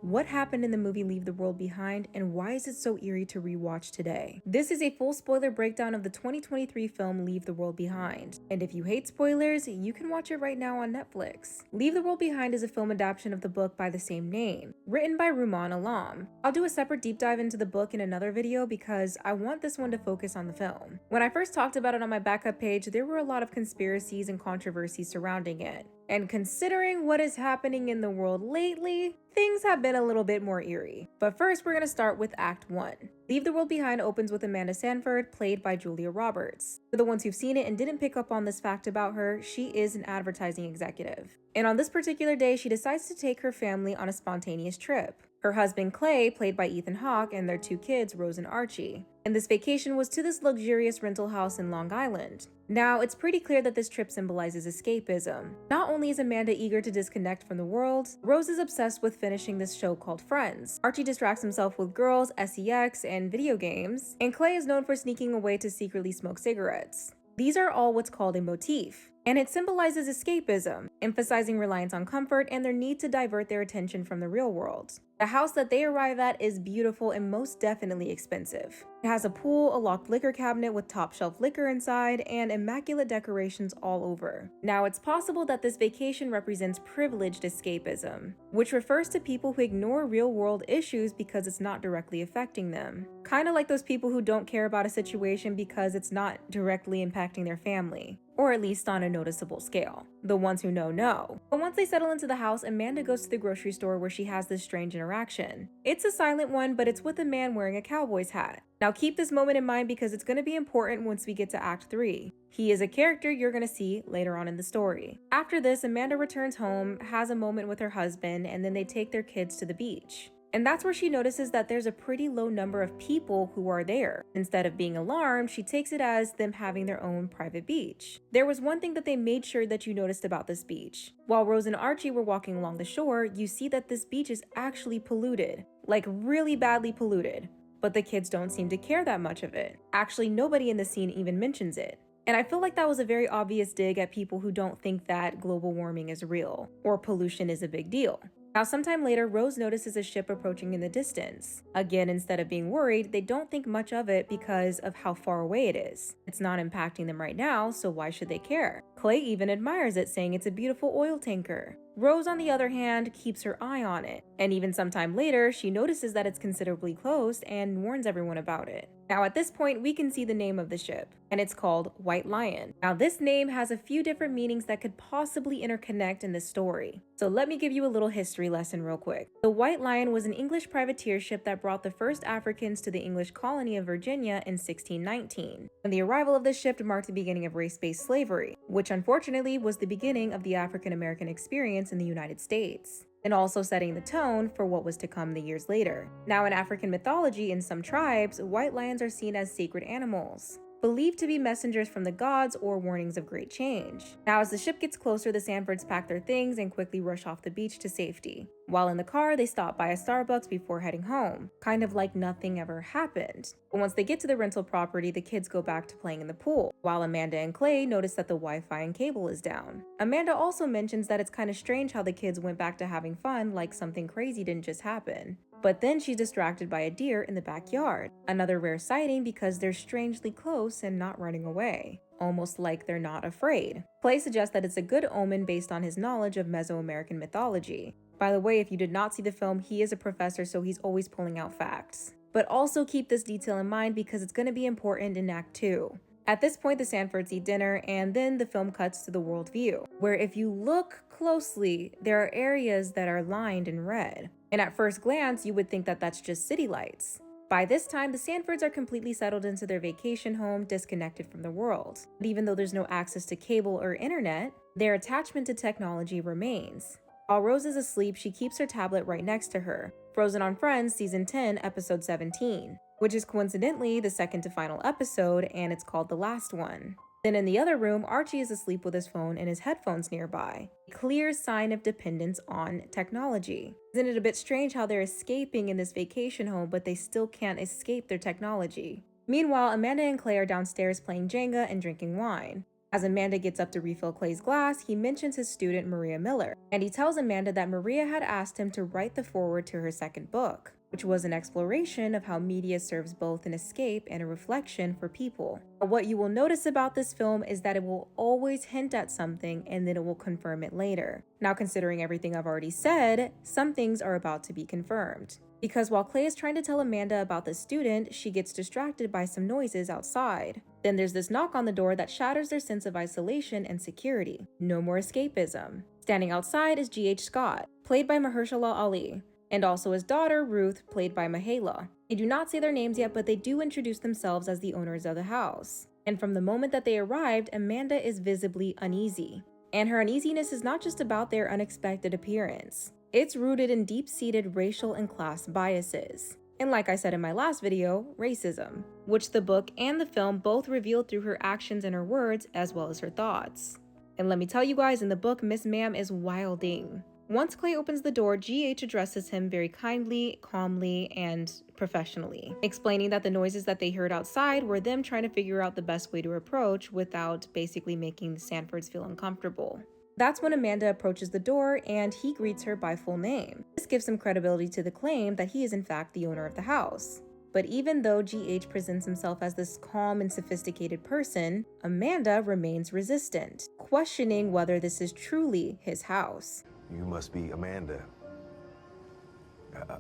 what happened in the movie Leave the World Behind, and why is it so eerie to rewatch today. This is a full spoiler breakdown of the 2023 film Leave the World Behind, and if you hate spoilers, you can watch it right now on Netflix. Leave the World Behind is a film adaptation of the book by the same name, written by Rumaan Alam. I'll do a separate deep dive into the book in another video because I want this one to focus on the film. When I first talked about it on my backup page, there were a lot of conspiracies and controversies surrounding it. And considering what is happening in the world lately, things have been a little bit more eerie. But first, we're going to start with Act 1. Leave the World Behind opens with Amanda Seyfried, played by Julia Roberts. For the ones who've seen it and didn't pick up on this fact about her, she is an advertising executive. And on this particular day, she decides to take her family on a spontaneous trip. Her husband Clay, played by Ethan Hawke, and their 2 kids, Rose and Archie. And this vacation was to this luxurious rental house in Long Island. Now, it's pretty clear that this trip symbolizes escapism. Not only is Amanda eager to disconnect from the world, Rose is obsessed with finishing this show called Friends. Archie distracts himself with girls, sex, and video games, and Clay is known for sneaking away to secretly smoke cigarettes. These are all what's called a motif, and it symbolizes escapism, emphasizing reliance on comfort and their need to divert their attention from the real world. The house that they arrive at is beautiful and most definitely expensive. It has a pool, a locked liquor cabinet with top shelf liquor inside, and immaculate decorations all over. Now, it's possible that this vacation represents privileged escapism, which refers to people who ignore real-world issues because it's not directly affecting them. Kind of like those people who don't care about a situation because it's not directly impacting their family, or at least on a noticeable scale. The ones who know. But once they settle into the house, Amanda goes to the grocery store where she has this strange interaction. It's a silent one, but it's with a man wearing a cowboy's hat. Now keep this moment in mind because it's going to be important once we get to Act 3. He is a character you're going to see later on in the story. After this, Amanda returns home, has a moment with her husband, and then they take their kids to the beach. And that's where she notices that there's a pretty low number of people who are there. Instead of being alarmed, she takes it as them having their own private beach. There was one thing that they made sure that you noticed about this beach. While Rose and Archie were walking along the shore, you see that this beach is actually polluted. Like really badly polluted. But the kids don't seem to care that much of it. Actually, nobody in the scene even mentions it. And I feel like that was a very obvious dig at people who don't think that global warming is real, or pollution is a big deal. Now, sometime later, Rose notices a ship approaching in the distance. Again, instead of being worried, they don't think much of it because of how far away it is. It's not impacting them right now, so why should they care? Clay even admires it, saying it's a beautiful oil tanker. Rose, on the other hand, keeps her eye on it, and even sometime later, she notices that it's considerably close and warns everyone about it. Now at this point, we can see the name of the ship, and it's called White Lion. Now this name has a few different meanings that could possibly interconnect in this story. So let me give you a little history lesson real quick. The White Lion was an English privateer ship that brought the first Africans to the English colony of Virginia in 1619. And the arrival of this ship marked the beginning of race-based slavery, which unfortunately was the beginning of the African-American experience in the United States, and also setting the tone for what was to come the years later. Now, in African mythology, in some tribes, white lions are seen as sacred animals, believed to be messengers from the gods or warnings of great change. Now, as the ship gets closer, the Seyfrieds pack their things and quickly rush off the beach to safety. While in the car, they stop by a Starbucks before heading home, kind of like nothing ever happened. But once they get to the rental property, the kids go back to playing in the pool, while Amanda and Clay notice that the Wi-Fi and cable is down. Amanda also mentions that it's kind of strange how the kids went back to having fun like something crazy didn't just happen. But then she's distracted by a deer in the backyard, another rare sighting because they're strangely close and not running away, almost like they're not afraid. Clay suggests that it's a good omen based on his knowledge of Mesoamerican mythology. By the way, if you did not see the film, he is a professor, so he's always pulling out facts. But also keep this detail in mind because it's going to be important in Act 2. At this point, the Seyfrieds eat dinner, and then the film cuts to the world view, where if you look closely, there are areas that are lined in red. And at first glance, you would think that that's just city lights. By this time, the Seyfrieds are completely settled into their vacation home, disconnected from the world. But even though there's no access to cable or internet, their attachment to technology remains. While Rose is asleep, she keeps her tablet right next to her. Frozen on Friends, Season 10, Episode 17, which is coincidentally the second to final episode, and it's called The Last One. Then in the other room, Archie is asleep with his phone and his headphones nearby, a clear sign of dependence on technology. Isn't it a bit strange how they're escaping in this vacation home, but they still can't escape their technology? Meanwhile, Amanda and Clay are downstairs playing Jenga and drinking wine. As Amanda gets up to refill Clay's glass, he mentions his student Maria Miller, and he tells Amanda that Maria had asked him to write the foreword to her second book, which was an exploration of how media serves both an escape and a reflection for people. But what you will notice about this film is that it will always hint at something and then it will confirm it later. Now, considering everything I've already said, some things are about to be confirmed. Because while Clay is trying to tell Amanda about the student, she gets distracted by some noises outside. Then there's this knock on the door that shatters their sense of isolation and security. No more escapism. Standing outside is G.H. Scott, played by Mahershala Ali, and also his daughter, Ruth, played by Mahala. They do not say their names yet, but they do introduce themselves as the owners of the house. And from the moment that they arrived, Amanda is visibly uneasy. And her uneasiness is not just about their unexpected appearance. It's rooted in deep-seated racial and class biases. And like I said in my last video, racism, which the book and the film both reveal through her actions and her words, as well as her thoughts. And let me tell you guys, in the book, Miss Ma'am is wilding. Once Clay opens the door, G.H. addresses him very kindly, calmly, and professionally, explaining that the noises that they heard outside were them trying to figure out the best way to approach without basically making the Sanfords feel uncomfortable. That's when Amanda approaches the door and he greets her by full name. This gives some credibility to the claim that he is in fact the owner of the house. But even though G.H. presents himself as this calm and sophisticated person, Amanda remains resistant, questioning whether this is truly his house. You must be Amanda.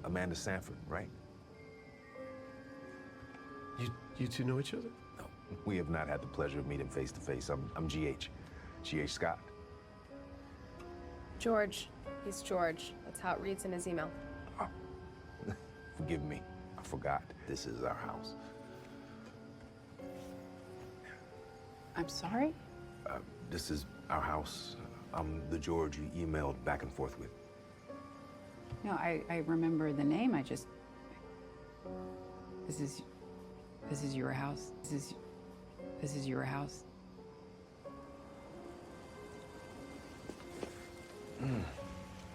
Amanda Sanford, right? You two know each other? No, we have not had the pleasure of meeting face to face. I'm G.H. G.H. Scott. George. He's George. That's how it reads in his email. Oh. Forgive me. I forgot. This is our house. I'm sorry? This is our house. I'm the George you emailed back and forth with. No, I remember the name. This is your house? This is your house?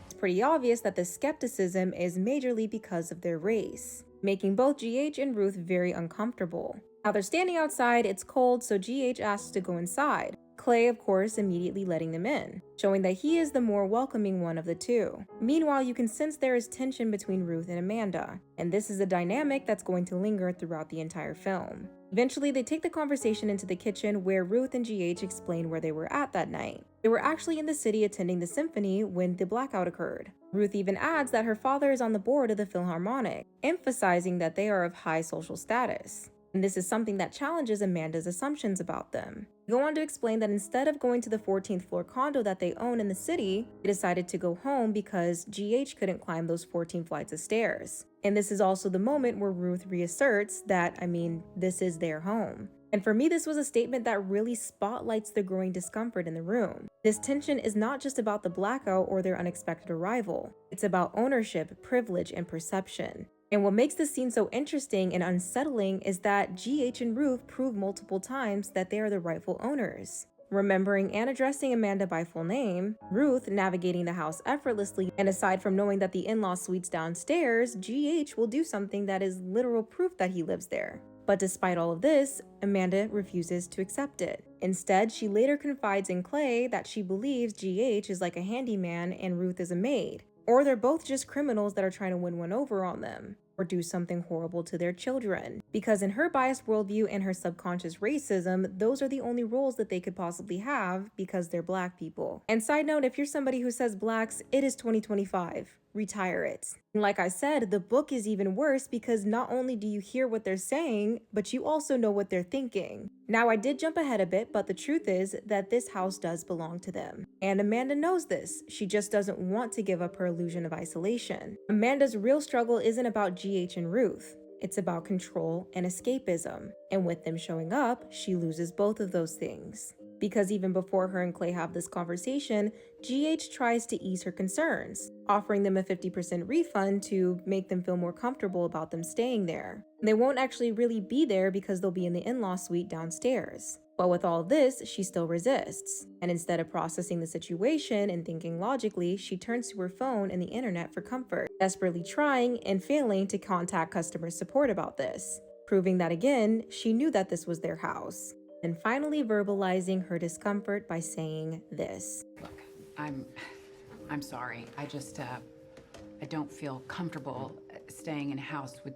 It's pretty obvious that the skepticism is majorly because of their race, making both GH and Ruth very uncomfortable. Now they're standing outside, it's cold, so GH asks to go inside. Clay, of course, immediately letting them in, showing that he is the more welcoming one of the two. Meanwhile, you can sense there is tension between Ruth and Amanda, and this is a dynamic that's going to linger throughout the entire film. Eventually, they take the conversation into the kitchen where Ruth and GH explain where they were at that night. They were actually in the city attending the symphony when the blackout occurred. Ruth even adds that her father is on the board of the Philharmonic, emphasizing that they are of high social status. And this is something that challenges Amanda's assumptions about them. They go on to explain that instead of going to the 14th floor condo that they own in the city, they decided to go home because GH couldn't climb those 14 flights of stairs. And this is also the moment where Ruth reasserts that, this is their home. And for me, this was a statement that really spotlights the growing discomfort in the room. This tension is not just about the blackout or their unexpected arrival. It's about ownership, privilege, and perception. And what makes this scene so interesting and unsettling is that GH and Ruth prove multiple times that they are the rightful owners. Remembering and addressing Amanda by full name, Ruth navigating the house effortlessly, and aside from knowing that the in-law suite's downstairs, GH will do something that is literal proof that he lives there. But despite all of this, Amanda refuses to accept it. Instead, she later confides in Clay that she believes GH is like a handyman and Ruth is a maid. Or they're both just criminals that are trying to win one over on them, or do something horrible to their children. Because in her biased worldview and her subconscious racism, those are the only roles that they could possibly have because they're black people. And side note, if you're somebody who says blacks, it is 2025. Retire it. And like I said, the book is even worse because not only do you hear what they're saying, but you also know what they're thinking. Now, I did jump ahead a bit, but the truth is that this house does belong to them. And Amanda knows this. She just doesn't want to give up her illusion of isolation. Amanda's real struggle isn't about GH and Ruth. It's about control and escapism. And with them showing up, she loses both of those things. Because even before her and Clay have this conversation, GH tries to ease her concerns, offering them a 50% refund to make them feel more comfortable about them staying there. They won't actually really be there because they'll be in the in-law suite downstairs. But with all of this, she still resists. And instead of processing the situation and thinking logically, she turns to her phone and the internet for comfort, desperately trying and failing to contact customer support about this, proving that again, she knew that this was their house. and finally verbalizing her discomfort by saying this. Look, I'm sorry. I just, I don't feel comfortable staying in a house with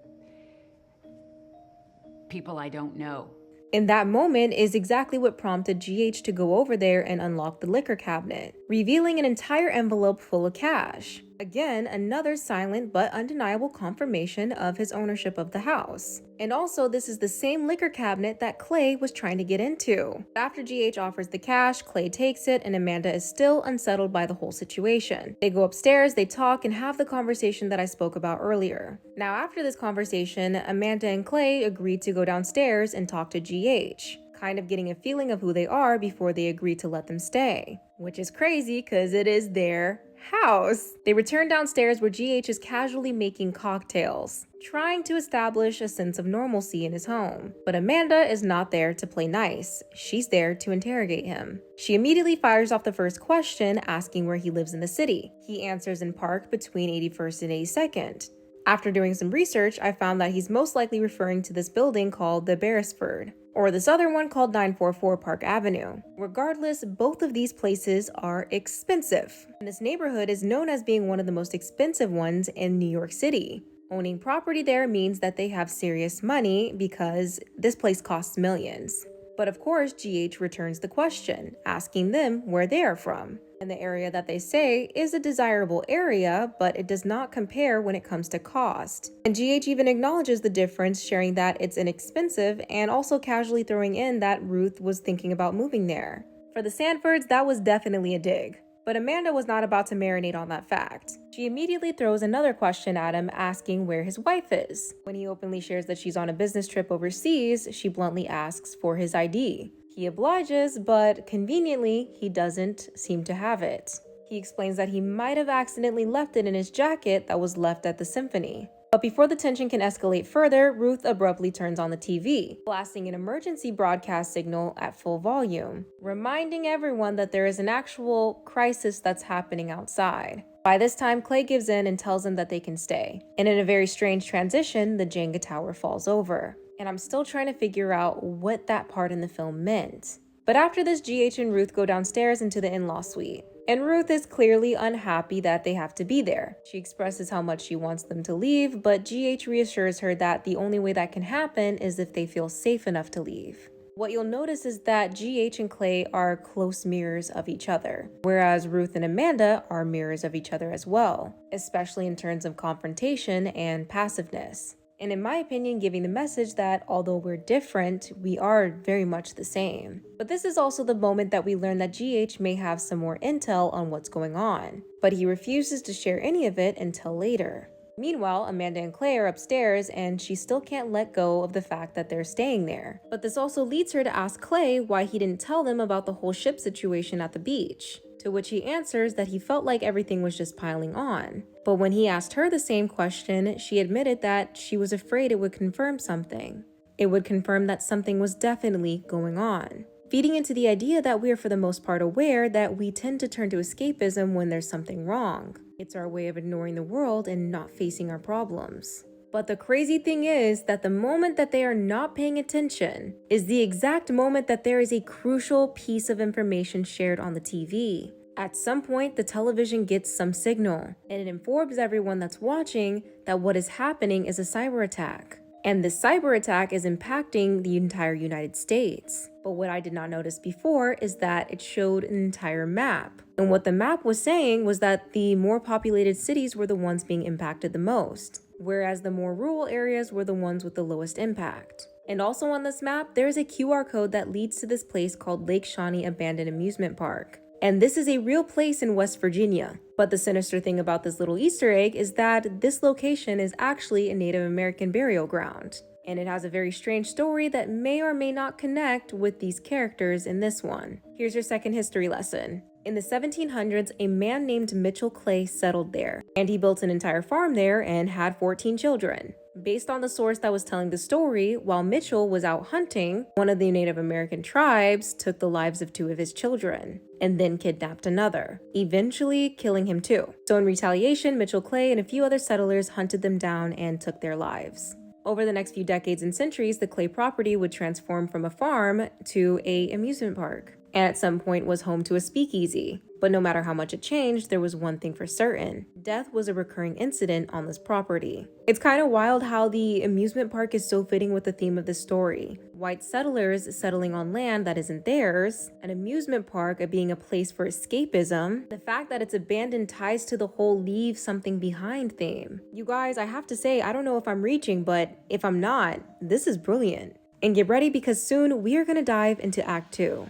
people I don't know. In that moment is exactly what prompted GH to go over there and unlock the liquor cabinet, revealing an entire envelope full of cash. Again, another silent but undeniable confirmation of his ownership of the house. And also, this is the same liquor cabinet that Clay was trying to get into. After GH offers the cash, Clay takes it, and Amanda is still unsettled by the whole situation. They go upstairs, they talk, and have the conversation that I spoke about earlier. Now, after this conversation, Amanda and Clay agreed to go downstairs and talk to GH, kind of getting a feeling of who they are before they agree to let them stay. Which is crazy because it is their house. They return downstairs where GH is casually making cocktails, trying to establish a sense of normalcy in his home. But Amanda is not there to play nice. She's there to interrogate him. She immediately fires off the first question, asking where he lives in the city. He answers in Park between 81st and 82nd. After doing some research, I found that he's most likely referring to this building called the Beresford, or this other one called 944 Park Avenue. Regardless, both of these places are expensive. And this neighborhood is known as being one of the most expensive ones in New York City. Owning property there means that they have serious money because this place costs millions. But of course, GH returns the question, asking them where they are from. And the area that they say is a desirable area, but it does not compare when it comes to cost. And GH even acknowledges the difference, sharing that it's inexpensive and also casually throwing in that Ruth was thinking about moving there. For the Sanfords, that was definitely a dig. But Amanda was not about to marinate on that fact. She immediately throws another question at him, asking where his wife is. When he openly shares that she's on a business trip overseas, she bluntly asks for his ID. He obliges, but conveniently, he doesn't seem to have it. He explains that he might have accidentally left it in his jacket that was left at the symphony. But before the tension can escalate further, Ruth abruptly turns on the TV, blasting an emergency broadcast signal at full volume, reminding everyone that there is an actual crisis that's happening outside. By this time, Clay gives in and tells them that they can stay. And in a very strange transition, the Jenga tower falls over. And I'm still trying to figure out what that part in the film meant. But after this, GH and Ruth go downstairs into the in-law suite. And Ruth is clearly unhappy that they have to be there. She expresses how much she wants them to leave, but GH reassures her that the only way that can happen is if they feel safe enough to leave. What you'll notice is that GH and Clay are close mirrors of each other, whereas Ruth and Amanda are mirrors of each other as well, especially in terms of confrontation and passiveness. And in my opinion, giving the message that although we're different, we are very much the same. But this is also the moment that we learn that GH may have some more intel on what's going on, but he refuses to share any of it until later. Meanwhile, Amanda and Clay are upstairs and she still can't let go of the fact that they're staying there. But this also leads her to ask Clay why he didn't tell them about the whole ship situation at the beach. To which he answers that he felt like everything was just piling on. But when he asked her the same question, she admitted that she was afraid it would confirm something. It would confirm that something was definitely going on, feeding into the idea that we are for the most part aware that we tend to turn to escapism when there's something wrong. It's our way of ignoring the world and not facing our problems. But the crazy thing is that the moment that they are not paying attention is the exact moment that there is a crucial piece of information shared on the TV. At some point, the television gets some signal, and it informs everyone that's watching that what is happening is a cyber attack. And this cyber attack is impacting the entire United States. But what I did not notice before is that it showed an entire map. And what the map was saying was that the more populated cities were the ones being impacted the most, whereas the more rural areas were the ones with the lowest impact. And also on this map, there is a QR code that leads to this place called Lake Shawnee Abandoned Amusement Park. And this is a real place in West Virginia. But the sinister thing about this little Easter egg is that this location is actually a Native American burial ground. And it has a very strange story that may or may not connect with these characters in this one. Here's your second history lesson. In the 1700s, a man named Mitchell Clay settled there, and he built an entire farm there and had 14 children. Based on the source that was telling the story, while Mitchell was out hunting, one of the Native American tribes took the lives of 2 of his children, and then kidnapped another, eventually killing him too. So in retaliation, Mitchell Clay and a few other settlers hunted them down and took their lives. Over the next few decades and centuries, the Clay property would transform from a farm to an amusement park, and at some point was home to a speakeasy. But no matter how much it changed, there was one thing for certain. Death was a recurring incident on this property. It's kind of wild how the amusement park is so fitting with the theme of the story. White settlers settling on land that isn't theirs, an amusement park being a place for escapism. The fact that it's abandoned ties to the whole leave something behind theme. You guys, I have to say, I don't know if I'm reaching, but if I'm not, this is brilliant. And get ready because soon we are going to dive into Act 2.